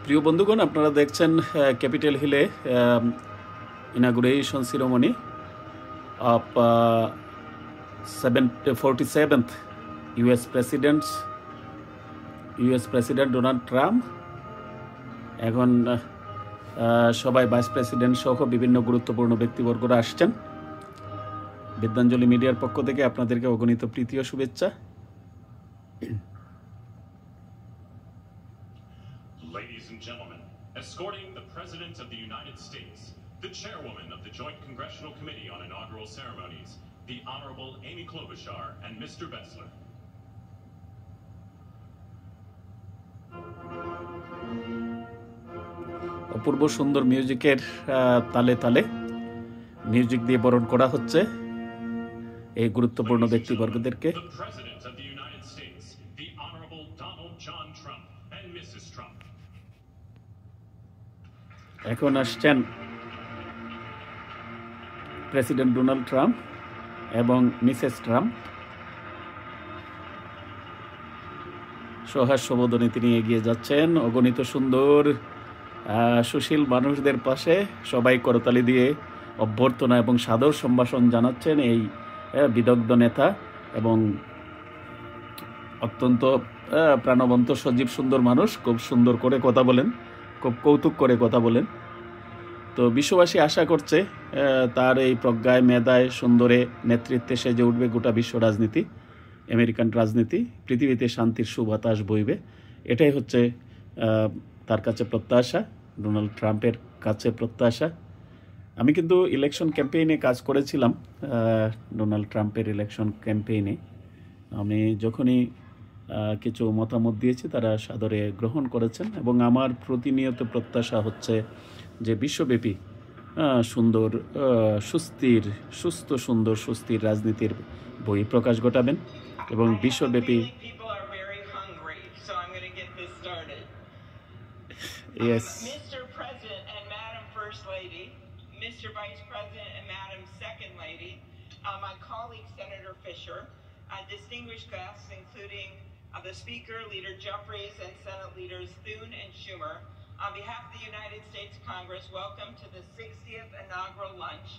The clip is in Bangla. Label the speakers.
Speaker 1: প্রিয় বন্ধুগণ, আপনারা দেখছেন ক্যাপিটাল হিলে inauguration ceremony of 47th US president Donald Trump. এখন সবাই ভাইস প্রেসিডেন্ট সহ বিভিন্ন গুরুত্বপূর্ণ ব্যক্তিবর্গরা আসছেন। বিদ্যাঞ্জলি মিডিয়ার পক্ষ থেকে আপনাদেরকে অগণিত প্রীতি ও শুভেচ্ছা।
Speaker 2: Ladies and gentlemen, escorting the President of the United States, the Chairwoman of the Joint Congressional Committee on Inaugural Ceremonies, the Honorable Amy Klobuchar and Mr. Bessler.
Speaker 1: অপূর্ব সুন্দর মিউজিকের তালে তালে মিউজিক দিয়ে বরণ করা হচ্ছে এই গুরুত্বপূর্ণ ব্যক্তিবর্গদেরকে। এখন আসছেন প্রেসিডেন্ট ডোনাল্ড ট্রাম্প এবং মিসেস ট্রাম্প। সহাস্যবোধনে তিনি এগিয়ে যাচ্ছেন। অগণিত সুন্দর সুশীল মানুষদের পাশে সবাই করতালি দিয়ে অভ্যর্থনা এবং সাদর সম্ভাষণ জানাচ্ছেন এই বিদগ্ধ নেতা এবং অত্যন্ত প্রাণবন্ত সজীব সুন্দর মানুষ। খুব সুন্দর করে কথা বলেন, খুব কৌতুক করে কথা বলেন। তো বিশ্ববাসী আশা করছে তার এই প্রজ্ঞায়, মেধায়, সুন্দরে নেতৃত্বে সেজে উঠবে গোটা বিশ্ব রাজনীতি, আমেরিকান রাজনীতি, পৃথিবীতে শান্তির সুবাতাস বইবে। এটাই হচ্ছে তার কাছে প্রত্যাশা, ডোনাল্ড ট্রাম্পের কাছে প্রত্যাশা। আমি কিন্তু ইলেকশন ক্যাম্পেইনে কাজ করেছিলাম। ডোনাল্ড ট্রাম্পের ইলেকশন ক্যাম্পেইনে আমি যখনই কিছু মতামত দিয়েছি তারা সাদরে গ্রহণ করেছেন এবং আমার প্রতিনিয়ত প্রত্যাশা হচ্ছে যে বিশ্বব্যাপী সুন্দর সুস্থির রাজনীতির বহিঃপ্রকাশ ঘটাবেন এবং বিশ্বব্যাপী Yes.
Speaker 3: Mr. President and Madam First Lady, Mr. Vice President and Madam Second Lady, my colleague Senator Fisher, distinguished guests including the Speaker, Leader Jeffries, and Senate Leaders Thune and Schumer. On behalf of the United States Congress, welcome to the 60th inaugural lunch